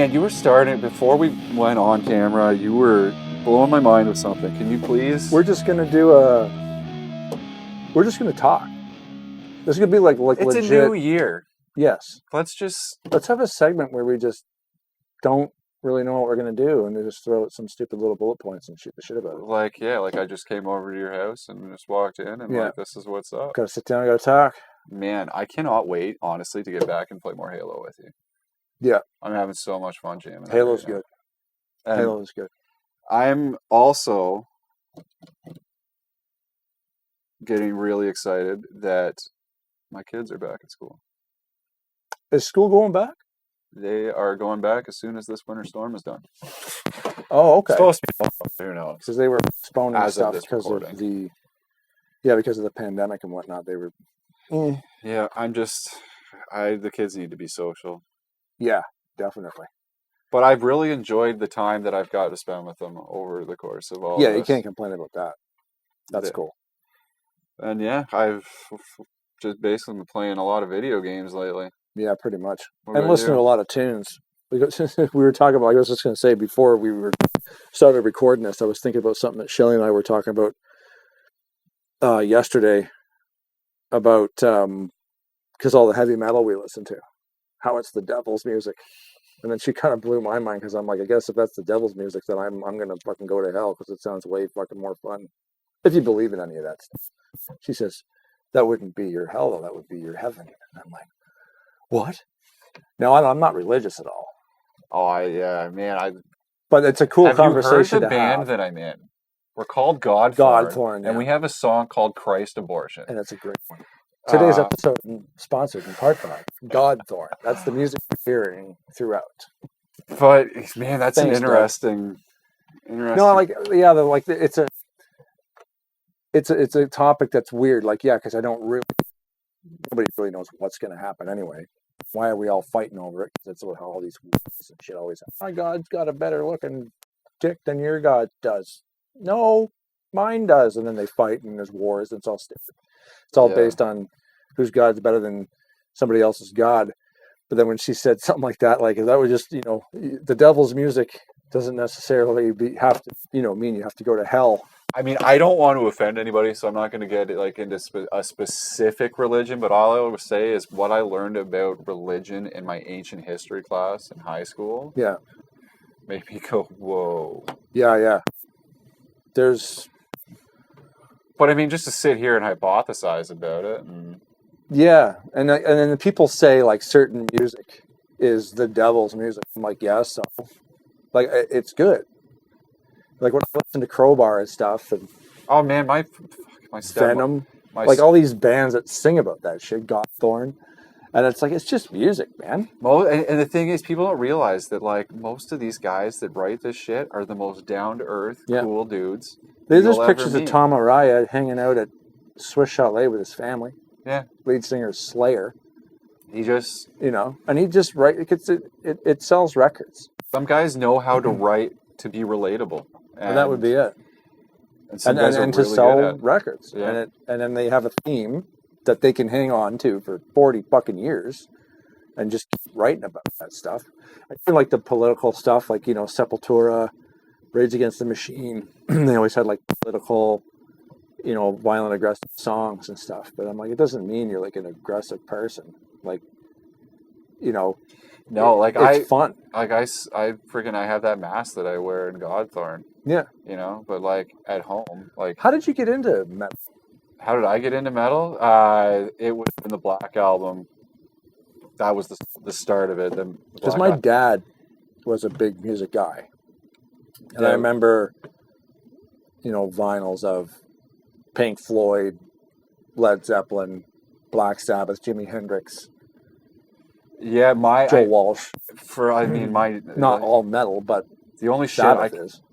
Man, you were starting before we went on camera. You were blowing my mind with something. Can you please? We're just gonna talk. This is gonna be like It's legit. a new year. Yes. Let's have a segment where we just don't really know what we're gonna do, and we just throw out some stupid little bullet points and shoot the shit about it. like I just came over to your house and just walked in and like this is what's up. Gotta sit down, gotta talk. Man, I cannot wait, honestly, to get back and play more Halo with you. Yeah. I'm having so much fun jamming. Halo's good. And Halo's good. I'm also getting really excited that my kids are back at school. Is school going back? They are going back as soon as this winter storm is done. Oh, okay. It's supposed to be fun. Who knows? Because they were postponing As of stuff this because recording. of the pandemic and whatnot. They were. Yeah, the kids need to be social. Yeah, definitely. But I've really enjoyed the time that I've got to spend with them over the course of all Yeah, this. you can't complain about that. That's cool. And yeah, I've just basically been playing a lot of video games lately. Yeah, pretty much. What And about listening you? to a lot of tunes. We were talking about, I was just going to say, before we started recording this, I was thinking about something that Shelly and I were talking about yesterday about, because all the heavy metal we listen to, how it's the devil's music. And then she kind of blew my mind because I'm like, I guess if that's the devil's music, then I'm going to fucking go to hell because it sounds way fucking more fun. If you believe in any of that stuff. She says, that wouldn't be your hell, though. That would be your heaven. And I'm like, what? No, I'm not religious at all. Oh, man. But it's a cool conversation to have. Have you heard the band that I'm in? We're called Godthorn. And we have a song called Christ Abortion. And it's a great one. Today's episode sponsored in part by Godthorn. That's the music you're hearing throughout. But man, that's an interesting. No, it's a topic that's weird. Like, yeah, because nobody really knows what's going to happen anyway. Why are we all fighting over it? Because that's how all these wars and shit always happen. My God's got a better looking dick than your God does. No, mine does. And then they fight and there's wars and it's all stupid. It's all based on whose God's better than somebody else's God. But then when she said something like that would just, the devil's music doesn't necessarily mean you have to go to hell. I mean, I don't want to offend anybody, so I'm not going to get into a specific religion, but all I would say is what I learned about religion in my ancient history class in high school. Yeah. Made me go, whoa. Yeah. But I mean, just to sit here and hypothesize about it. Yeah, and then the people say like certain music is the devil's music. I'm like, yeah, so like it's good. Like when I listen to Crowbar and stuff, and oh man, my Venom, like all these bands that sing about that shit, Godthorn, and it's like it's just music, man. And the thing is, people don't realize that like most of these guys that write this shit are the most down to earth, cool dudes. There's pictures of Tom Araya hanging out at Swiss Chalet with his family. Yeah, lead singer Slayer. He just and he just it sells records. Some guys know how to write to be relatable. And that would be it. And really to sell records. Yeah. And then they have a theme that they can hang on to for 40 fucking years and just keep writing about that stuff. I feel like the political stuff, like, Sepultura, Rage Against the Machine, they always had like political, violent, aggressive songs and stuff. But I'm like, it doesn't mean you're like an aggressive person. Like, no, like it's fun. Like I have that mask that I wear in Godthorn. Yeah. But like at home, like. How did you get into metal? How did I get into metal? It was in the Black Album. That was the start of it. Because my dad was a big music guy. And I remember, vinyls of Pink Floyd, Led Zeppelin, Black Sabbath, Jimi Hendrix. Yeah, Joe Walsh. Not all metal, but the only shit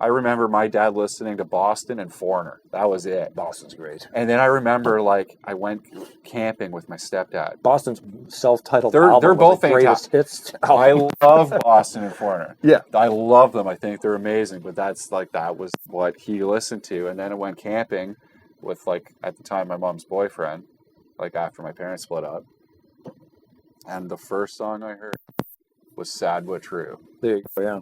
I remember my dad listening to Boston and Foreigner. That was it. Boston's great. And then I remember I went camping with my stepdad. Boston's self-titled album. They're both fantastic. Hits. I love Boston and Foreigner. Yeah, I love them. I think they're amazing. But that was what he listened to. And then I went camping with at the time my mom's boyfriend. After my parents split up. And the first song I heard was Sad But True. There you go. Yeah.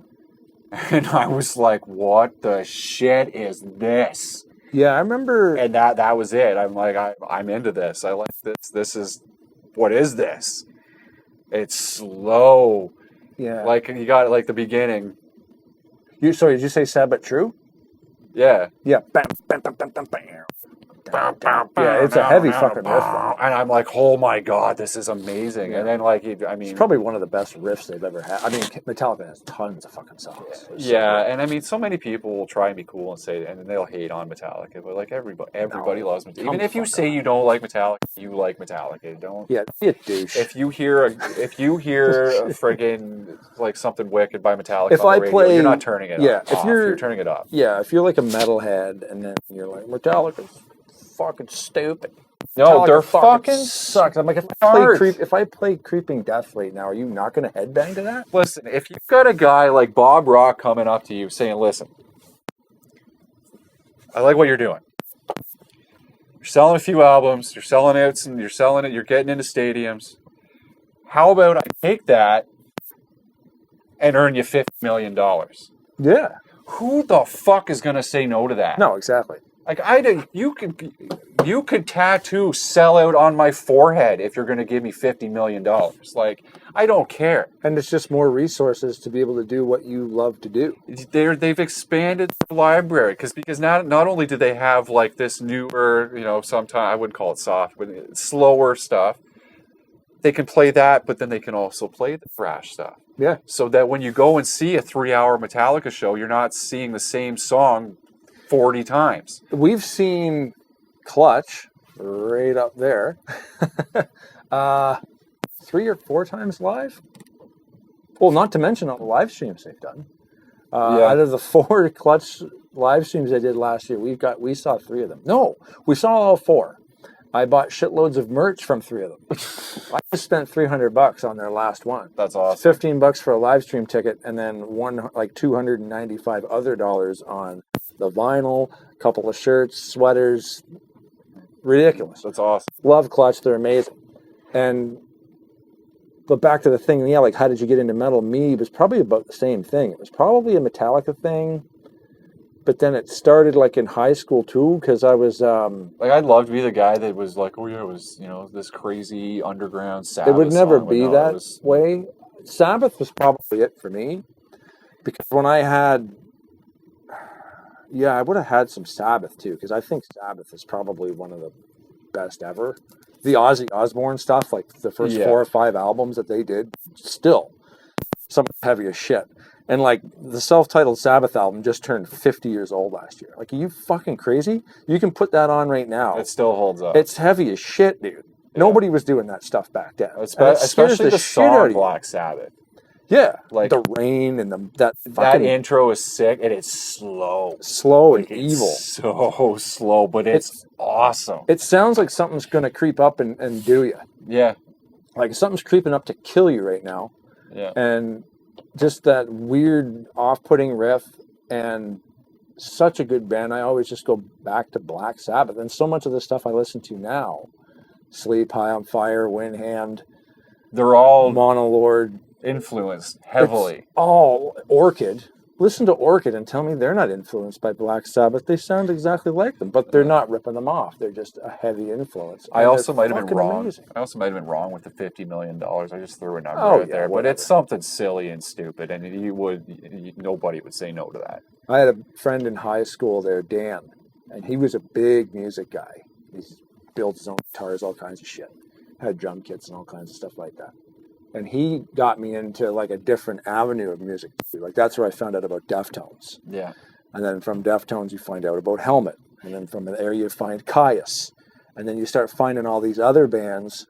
And I was like, what the shit is this? Yeah, I remember. And that was it. I'm like, I'm into this. I like this. This is, what is this? It's slow. Yeah. Like, you got like the beginning. Sorry, did you say Sad But True? Yeah. Yeah. Bam, bam, bam, bam, bam, bam. Yeah, it's a heavy fucking riff. Though. And I'm like, oh my God, this is amazing. Yeah. And then like, I It's mean, probably one of the best riffs they've ever had. I mean, Metallica has tons of fucking songs. It's so yeah. good. And I mean, so many people will try and be cool and say, and then they'll hate on Metallica, but like everybody No, loves Metallica. come Even if you fuck say on. you don't like Metallica, you like Metallica. Don't. Yeah, be a douche. If you hear friggin' like something wicked by Metallica If on the I radio, play- you're not turning it yeah, off. if you're- turning it off. Yeah, if you're like a metalhead and then you're like, Metallica's fucking stupid. No, Metallica they're fucking sucks. I'm like, art. if I play Creeping Death right now, are you not going to headbang to that? Listen, if you've got a guy like Bob Rock coming up to you saying, listen, I like what you're doing. You're selling a few albums, you're selling it, you're getting into stadiums. How about I take that and earn you $50 million? Yeah. Who the fuck is going to say no to that? No, exactly. Like, you could tattoo "sell out" on my forehead if you're going to give me $50 million. Like, I don't care. And it's just more resources to be able to do what you love to do. They've expanded the library because not only do they have like this newer, sometimes I wouldn't call it soft, but slower stuff. They can play that, but then they can also play the thrash stuff. Yeah. So that when you go and see a 3-hour Metallica show, you're not seeing the same song 40 times. We've seen Clutch right up there 3 or 4 times live. Well, not to mention all the live streams they've done. Yeah. Out of the 4 Clutch live streams they did last year, we saw 3 of them. No, we saw all 4. I bought shitloads of merch from 3 of them. I just spent $300 on their last one. That's awesome. $15 for a live stream ticket, and then $295 other dollars on the vinyl, a couple of shirts, sweaters. Ridiculous. That's awesome. Love Clutch, they're amazing. But back to the thing, yeah, like how did you get into metal? Me, it was probably about the same thing. It was probably a Metallica thing, but then it started like in high school too, because I was Like, I'd love to be the guy that was like, oh yeah, it was this crazy underground Sabbath it would never song, but be no, that it was- way. Sabbath was probably it for me, because when I had, I would have had some Sabbath too, because I think Sabbath is probably one of the best ever. The Ozzy Osbourne stuff, like the first 4 or 5 albums that they did, still some heavy as shit. And like the self-titled Sabbath album just turned 50 years old last year. Like, are you fucking crazy? You can put that on right now. It still holds up. It's heavy as shit, dude. Nobody was doing that stuff back then. And it scares Especially the shit out song of you. Black Sabbath. Yeah, Like- the rain and that That fucking intro is sick, and it's slow. slow and Like, it's evil. so slow, but it's awesome. It sounds like something's going to creep up and do you. Yeah, Like something's creeping up to kill you right now. yeah. And just that weird off-putting riff, and such a good band. I always just go back to Black Sabbath. And so much of the stuff I listen to now, Sleep, High on Fire, Windhand, They're all Monolord, influenced heavily. it's all Orchid. Listen to Orchid and tell me they're not influenced by Black Sabbath. They sound exactly like them, but they're not ripping them off. They're just a heavy influence. I And also they're might have been fucking wrong. amazing. I also might have been wrong with the $50 million. I just threw a number Oh, out yeah, there, but whatever. it's something silly and stupid, and nobody would say no to that. I had a friend in high school there, Dan, and he was a big music guy. He's built his own guitars, all kinds of shit. Had drum kits and all kinds of stuff like that. And he got me into like a different avenue of music. Like that's where I found out about Deftones. Yeah, And then from Deftones, you find out about Helmet. And then from there, you find Caius. And then you start finding all these other bands.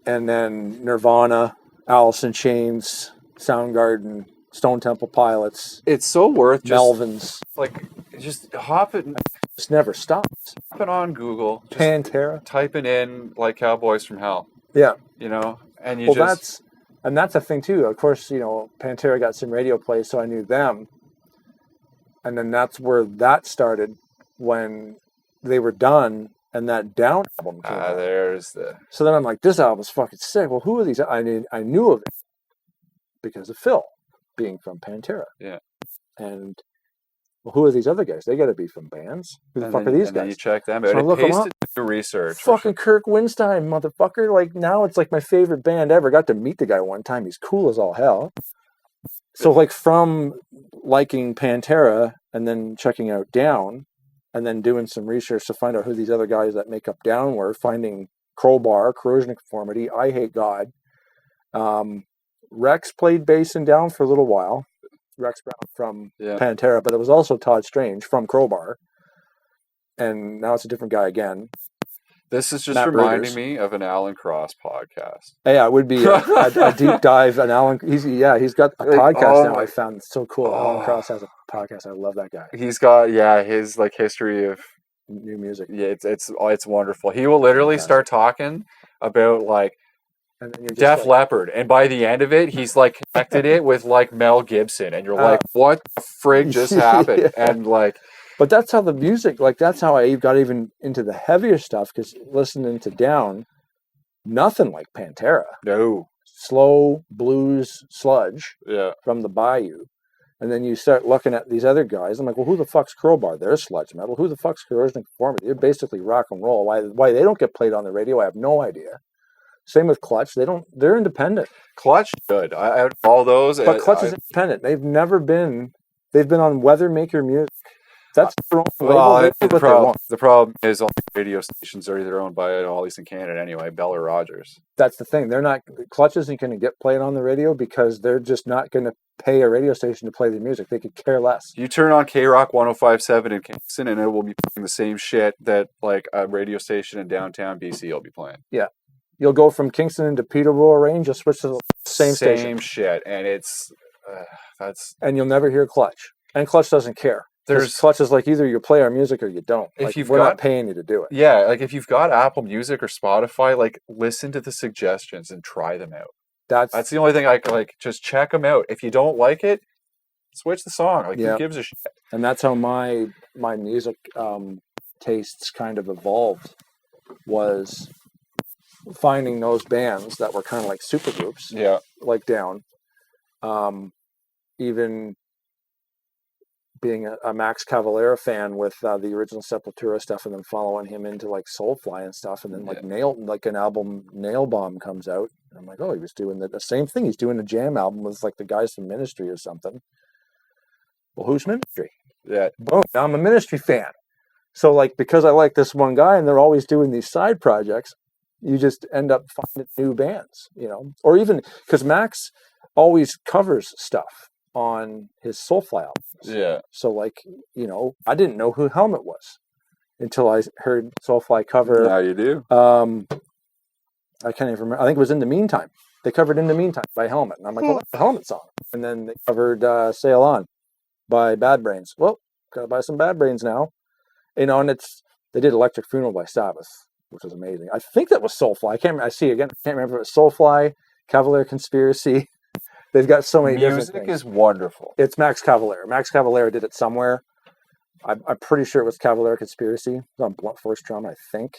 And then Nirvana, Alice in Chains, Soundgarden, Stone Temple Pilots, it's so worth just Melvins. just hopping Just never stops. on Google, just Pantera. typing in like Cowboys from Hell, Yeah. and you Well, just that's a thing too. Of course, Pantera got some radio play, so I knew them. And then that's where that started when they were done and that Down album came out. there's the So then I'm like, this album's fucking sick. Well, who are these? I knew of it. because of Phil being from Pantera. Yeah. And well, who are these other guys? They got to be from bands. Who the And fuck then, are these and then you guys? check them So out. I It look 'em pays up. to do research. for Fucking Kirk Windstein, motherfucker. Like, now it's like my favorite band ever. Got to meet the guy one time. He's cool as all hell. So, like, from liking Pantera and then checking out Down and then doing some research to find out who these other guys that make up Down were, finding Crowbar, Corrosion of Conformity, I Hate God. Rex played bass in Down for a little while. Rex Brown from Yeah. Pantera, but it was also Todd Strange from Crowbar. And now it's a different guy again. This is just Matt reminding Brugers. me of an Alan Cross podcast. Yeah, it would be a deep dive. And Alan, he's got a Like, podcast oh now. my- I found so cool. Alan Oh. Cross has a podcast. I love that guy. He's got his like history of New music. it's wonderful. He will literally Fantastic. start talking about like And then you're just Def like, Leppard, and by the end of it, he's like connected it with like Mel Gibson, and you're like, what the frig just happened? Yeah. And like, But that's how the music, like, that's how I got even into the heavier stuff, because listening to Down, nothing like Pantera. no, Slow blues sludge yeah, from the Bayou. And then you start looking at these other guys. I'm like, well, who the fuck's Crowbar? They're sludge metal. Who the fuck's Corrosion of Conformity? They're basically rock and roll. Why they don't get played on the radio, I have no idea. Same with Clutch. They're independent. Clutch good. Out of all those, But Clutch is independent. They've been on Weathermaker Music. That's their own label. well, They do what they want. the problem is all the radio stations are either owned by, at least in Canada anyway, Bell or Rogers. That's the thing. Clutch isn't going to get played on the radio because they're just not going to pay a radio station to play their music. They could care less. You turn on K Rock 105.7 in Kingston, and it will be playing the same shit that like a radio station in downtown BC will be playing. You'll go from Kingston into Peterborough Range, you'll switch to the same station, shit, and it's that's and you'll never hear Clutch. And Clutch doesn't care. Clutch is like, either you play our music or you don't. If Like, you've we're got- not paying you to do it. yeah. Like if you've got Apple Music or Spotify, like listen to the suggestions and try them out. That's the only thing I can like. Just check them out. If you don't like it, switch the song. Like Yeah. who gives a shit? And that's how my music tastes kind of evolved, was finding those bands that were kind of like super groups, Yeah, like Down. Even being a Max Cavalera fan with the original Sepultura stuff, and then following him into like Soulfly and stuff, and then like an album Nail Bomb comes out. And I'm like, oh, he was doing the same thing. He's doing a jam album with like the guys from Ministry or something. Well, who's Ministry? yeah. Boom, now I'm a Ministry fan. So like, because I like this one guy and they're always doing these side projects, you just end up finding new bands, or even because Max always covers stuff on his Soulfly albums. Yeah. So like, I didn't know who Helmet was until I heard Soulfly cover. Now you do. I can't even remember. I think it was In the Meantime. They covered In the Meantime by Helmet. And I'm like, well, that's a Helmet song. And then they covered Sail On by Bad Brains. Well, gotta buy some Bad Brains now. And they did Electric Funeral by Sabbath, which was amazing. I think that was Soulfly. I can't remember. I can't remember if it was Soulfly, Cavalier Conspiracy. They've got so many different Music things. is wonderful. It's Max Cavalera. Max Cavalera did it somewhere. I'm pretty sure it was Cavalier Conspiracy. It was on Blunt Force Drum, I think.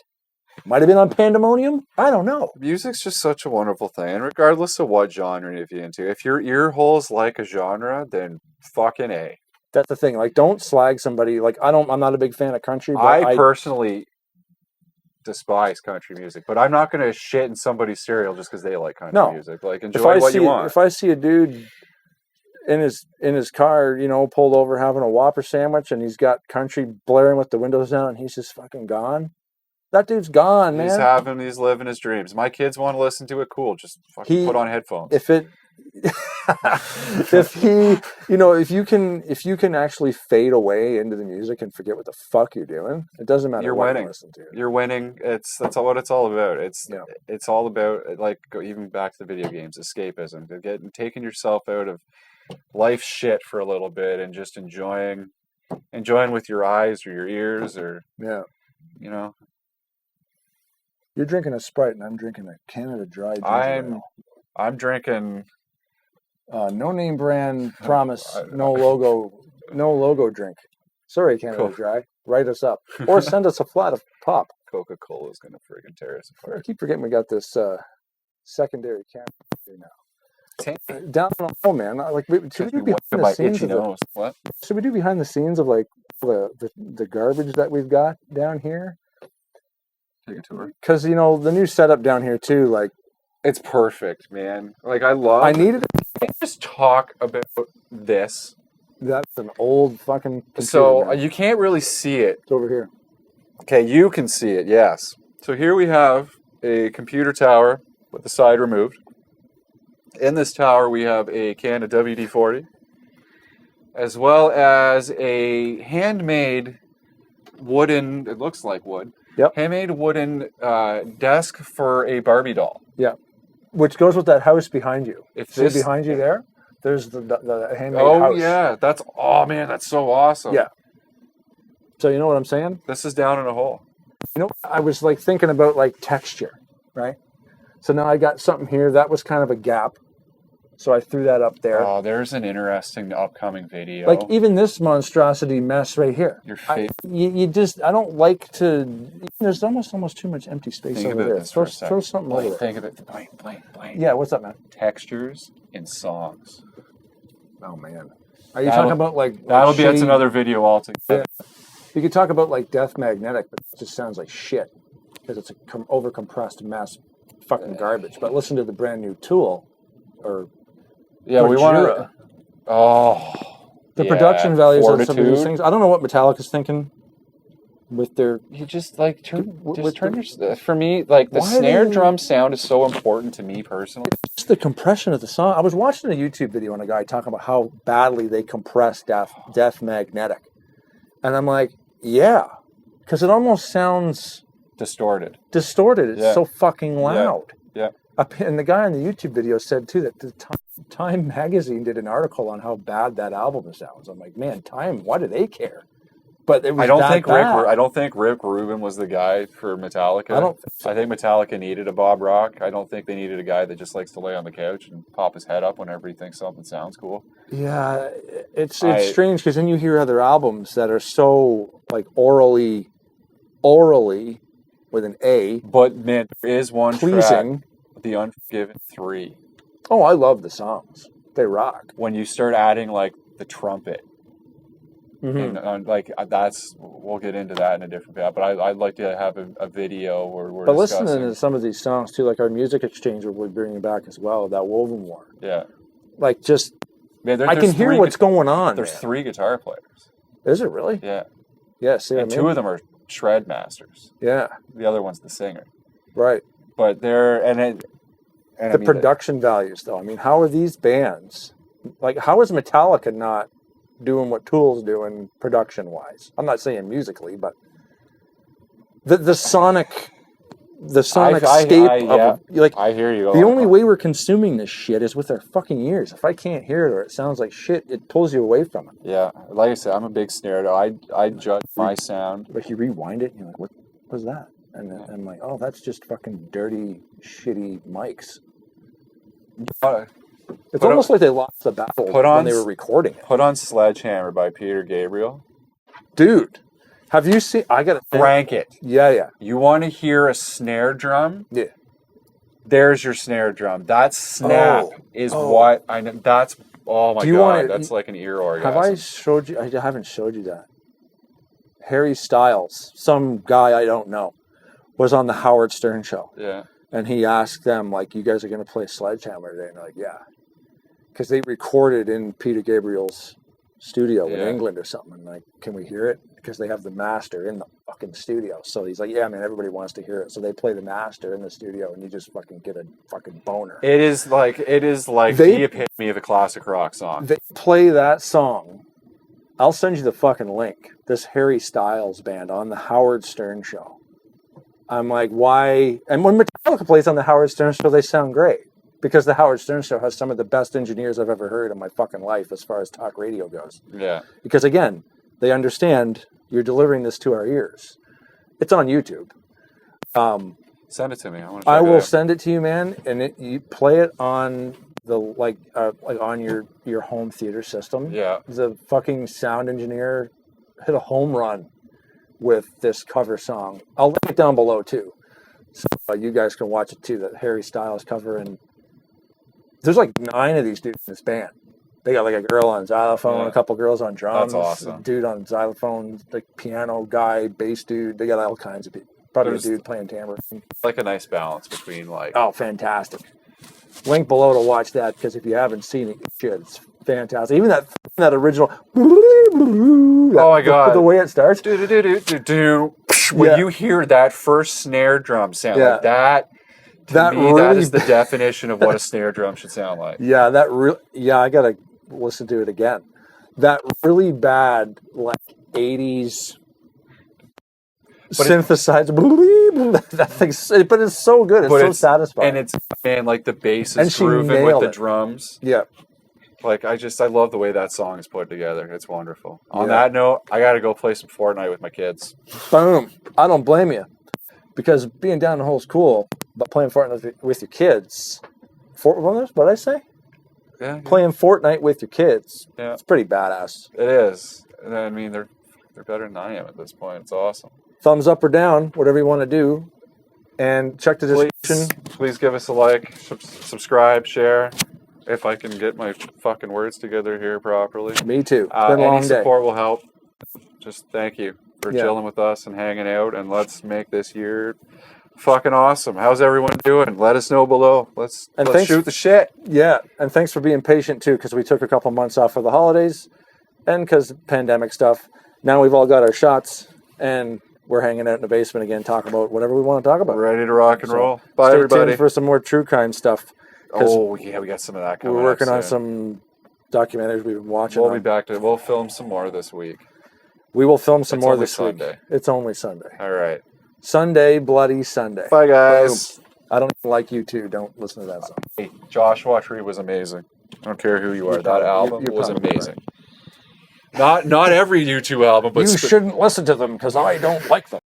Might have been on Pandemonium. I don't know. Music's just such a wonderful thing, and regardless of what genre you're into, if your ear holes like a genre, then fucking A. That's the thing. Like, don't slag somebody. Like, I'm not a big fan of country, but I personally despise country music, but I'm not going to shit in somebody's cereal just because they like country music. Like, enjoy what you want. If I see a dude in his car, pulled over having a Whopper sandwich, and he's got country blaring with the windows down, and he's just fucking gone. That dude's gone, man. He's living his dreams. My kids want to listen to it. Cool. Just fucking put on headphones. If you can actually fade away into the music and forget what the fuck you're doing, it doesn't matter. You're what winning. You listen to. You're winning. That's all what it's all about. It's all about, like, even back to the video games, escapism, taking yourself out of life shit for a little bit and just enjoying with your eyes or your ears or You're drinking a Sprite and I'm drinking a Canada Dry ginger ale. I'm drinking no name brand promise, no logo drink. Sorry, Canada Dry. Write us up or send us a flat of pop. Coca-Cola is gonna friggin' tear us apart. I keep forgetting we got this secondary camera here now. down on oh man, like should we do behind the my scenes itchy of the, nose. What? should we do behind the scenes of like the garbage that we've got down here? Take a tour. Because you know the new setup down here too. Like It's perfect, man. Like I love. I needed Can you just talk about this? that's an old fucking. Computer, So man. you can't really see it. It's over here. Okay, you can see it. Yes. So here we have a computer tower with the side removed. In this tower, we have a can of WD-40, as well as a handmade wooden. It looks like wood. Yep. Handmade wooden desk for a Barbie doll. Yeah, which goes with that house behind you. If See this behind you there, there's the handmade Oh house. yeah, that's oh man, that's so awesome. Yeah. So you know what I'm saying? This is down in a hole. You know, I was like thinking about like texture, right? So now I got something here that was kind of a gap, so I threw that up there. Oh, there's an interesting upcoming video. Like even this monstrosity mess right here. Your I, face. you just I don't like to. There's almost too much empty space Think over about there. this for a Throw second. something over there. Think of it. Blank. Yeah, what's up, man? Textures in songs. Oh man, are you talking about like That'll be that's shitty- another video altogether. You could talk about like Death Magnetic, but it just sounds like shit because it's a overcompressed mass fucking garbage. But listen to the brand new Tool or Yeah, we want Gojira. to. Oh, The yeah, production values of some of these Fortitude. things. I don't know what Metallica's thinking with their. You just like With the- for me, like the Why snare do- drum sound is so important to me personally. Just the compression of the song. I was watching a YouTube video on a guy talking about how badly they compress Death Magnetic, and I'm like, yeah, because it almost sounds Distorted. distorted. It's Yeah. so fucking loud. Yeah. And the guy in the YouTube video said too that the Time magazine did an article on how bad that album sounds. I'm like, man, Time, why do they care? But it was I don't that think bad. Rick Rubin was the guy for Metallica. I don't think so. I think Metallica needed a Bob Rock. I don't think they needed a guy that just likes to lay on the couch and pop his head up whenever he thinks something sounds cool. Yeah, it's I- strange because then you hear other albums that are so like orally with an A But man, there is one track, pleasing. The Unforgiven 3. Oh, I love the songs. They rock. When you start adding like the trumpet, Mhm. and like that's we'll get into that in a different video. But I'd like to have a video where we're But discussing. listening to some of these songs too, like our Music Exchange, we're bringing back as well. That Woven War, Yeah, like just man, I can hear what's going on. There's there. 3 guitar players. Is it really? Yeah, Yeah. See, what and I 2 mean? of them are shred masters. Yeah. The other one's the singer. Right. But they're and The I mean, production values, though. I mean, how are these bands? Like, how is Metallica not doing what Tool's doing production-wise? I'm not saying musically, but the sonic scape of like I hear you. the only way we're consuming this shit is with our fucking ears. If I can't hear it or it sounds like shit, it pulls you away from it. Yeah, like I said, I'm a big snare. I judge my sound. Like you rewind it, and you're like, what was that? And then I'm like, oh, that's just fucking dirty, shitty mics. It's Put almost like they lost the battle put when on they were s- recording it. Put on Sledgehammer by Peter Gabriel. Dude, have you seen? I got to Crank it. Yeah. You want to hear a snare drum? Yeah. There's your snare drum. That snap is Oh. what I know. That's oh my Do you god. wanna- That's like an ear orgasm. Have I showed you? I haven't showed you that. Harry Styles, some guy I don't know, was on the Howard Stern show. Yeah. And he asked them, like, you guys are going to play Sledgehammer today? And they're like, yeah. Because they recorded in Peter Gabriel's studio in Yeah. England or something. And like, can we hear it? Because they have the master in the fucking studio. So he's like, yeah, man, everybody wants to hear it. So they play the master in the studio and you just fucking get a fucking boner. It is like They- the epitome of a classic rock song. They play that song. I'll send you the fucking link. This Harry Styles band on the Howard Stern show. I'm like, why? And when Metallica plays on the Howard Stern show, they sound great because the Howard Stern show has some of the best engineers I've ever heard in my fucking life as far as talk radio goes. Yeah. Because again, they understand you're delivering this to our ears. It's on YouTube. Send it to me. I want to. I will send it to you, man, and you play it on the like on your home theater system. Yeah. The fucking sound engineer hit a home run with this cover song. I'll link it down below too, so you guys can watch it too. That Harry Styles cover, and there's like 9 of these dudes in this band. They got like a girl on xylophone, Yeah. a couple girls on drums, awesome. a dude on xylophone, like piano guy, bass dude. They got all kinds of people. Probably There's- a dude playing tambourine. Like a nice balance between like. Oh, fantastic. Link below to watch that because if you haven't seen it, you should. It's fantastic. Even that original. Oh my God. The way it starts. Do, do, do, do, do, do. When Yeah. you hear that first snare drum sound Yeah. like that, to That me, that really is the definition of what a snare drum should sound like. Yeah, I gotta listen to it again. That really bad like 80s synthesizer. That thing's, but it's so good. It's But so satisfying. And it's, man, like the bass And is she grooving with nailed the it. drums. yeah, Like, I love the way that song is put together. It's wonderful. On Yeah. that note, I got to go play some Fortnite with my kids. boom. I don't blame you because being down the hole is cool, but playing Fortnite with your kids. What did I say? Yeah, Playing Fortnite with your kids. Yeah. It's pretty badass. it is. And I mean, they're better than I am at this point. It's awesome. Thumbs up or down, whatever you want to do, and check the description. Please give us a like, subscribe, share. If I can get my fucking words together here properly. Me too. It's been a Any long day. support will help. Just thank you for Yeah. chilling with us and hanging out, and let's make this year fucking awesome. How's everyone doing? Let us know below. Let's thanks- shoot the shit. Yeah, and thanks for being patient too, because we took a couple months off for the holidays, and because pandemic stuff. Now we've all got our shots, and we're hanging out in the basement again, talking about whatever we want to talk about. Ready to rock and So, roll. Bye, Stay everybody. tuned for some more true crime stuff. 'cause Oh yeah, we got some of that coming. we're working up on soon. some documentaries we've been watching. We'll be back to. We'll film some more this week. We will film some It's more only this Sunday. week. It's only Sunday. All right. Sunday, bloody Sunday. Bye, guys. I don't like you too. Don't listen to that song. Hey, Joshua Tree was amazing. I don't care who you are. You're That probably- album you're was probably amazing. Not every U2 album, but You shouldn't listen to them because I don't like them.